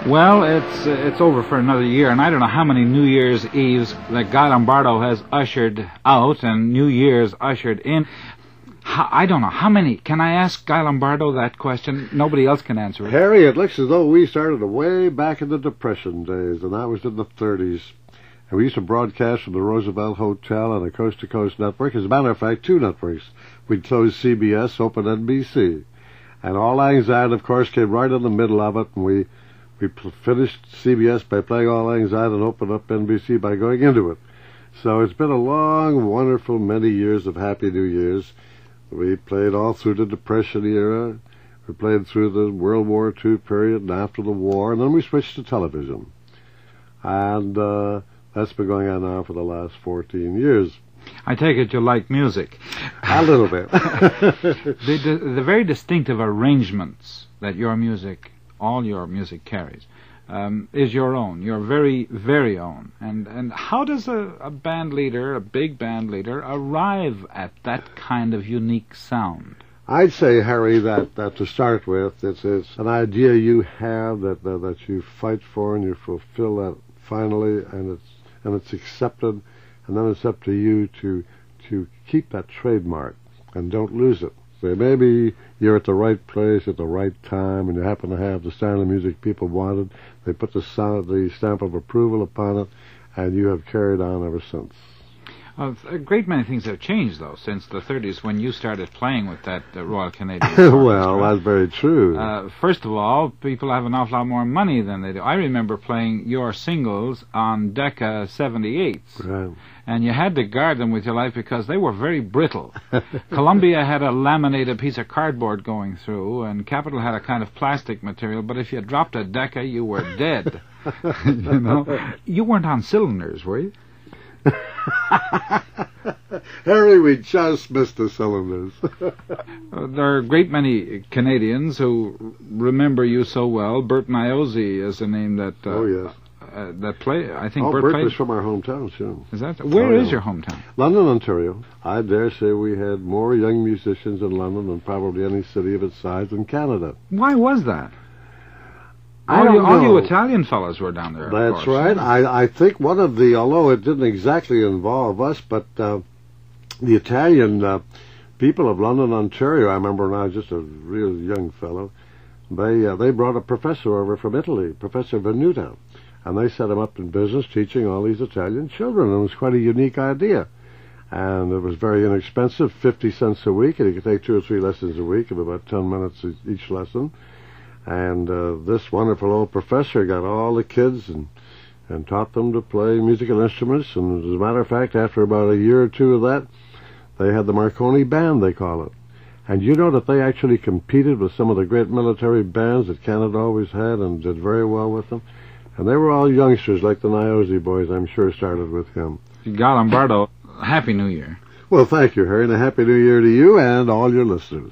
Well, it's over for another year, and I don't know how many New Year's Eves that Guy Lombardo has ushered out and New Year's ushered in. I don't know how many. Can I ask Guy Lombardo that question? Nobody else can answer it. Harry, it looks as though we started way back in the Depression days, and that was in the 30s. And we used to broadcast from the Roosevelt Hotel on a coast-to-coast network. As a matter of fact, 2 networks. We'd close CBS, open NBC. And Auld Lang Syne, of course, came right in the middle of it, and we finished CBS by playing Auld Lang Syne and opened up NBC by going into it. So it's been a long, wonderful many years of Happy New Years. We played all through the Depression era. We played through the World War II period and after the war, and then we switched to television. And that's been going on now for the last 14 years. I take it you like music. A little bit. The very distinctive arrangements that all your music carries, is your own, your very, very own. And how does a band leader, a big band leader, arrive at that kind of unique sound? I'd say, Harry, that to start with, it's an idea you have that you fight for and you fulfill that finally, and it's accepted, and then it's up to you to keep that trademark and don't lose it. So maybe you're at the right place at the right time, and you happen to have the style of music people wanted. They put the stamp of approval upon it, and you have carried on ever since. A great many things have changed, though, since the 30s when you started playing with that Royal Canadian Orchestra. Well, that's very true. First of all, people have an awful lot more money than they do. I remember playing your singles on Decca 78s. Right. And you had to guard them with your life because they were very brittle. Columbia had a laminated piece of cardboard going through, and Capitol had a kind of plastic material, but if you dropped a Decca, you were dead. You know? You weren't on cylinders, were you? Harry, we just missed the cylinders. There are a great many Canadians who remember you so well. Bert Niozzi is a name that... oh, yes. That play, I think Bert played... was from our hometown, too. Is that... Where is your hometown? London, Ontario. I dare say we had more young musicians in London than probably any city of its size in Canada. Why was that? All you Italian fellows were down there. That's right. I think one of the, although it didn't exactly involve us, but the Italian people of London, Ontario, I remember when I was just a real young fellow, they brought a professor over from Italy, Professor Venuta, and they set him up in business teaching all these Italian children. And it was quite a unique idea. And it was very inexpensive, 50 cents a week, and you could take 2 or 3 lessons a week of about 10 minutes each lesson. And this wonderful old professor got all the kids and taught them to play musical instruments. And as a matter of fact, after about a year or 2 of that, they had the Marconi Band, they call it. And you know that they actually competed with some of the great military bands that Canada always had and did very well with them. And they were all youngsters like the Niozzi boys, I'm sure, started with him. Guy Lombardo, Happy New Year. Well, thank you, Harry, and a Happy New Year to you and all your listeners.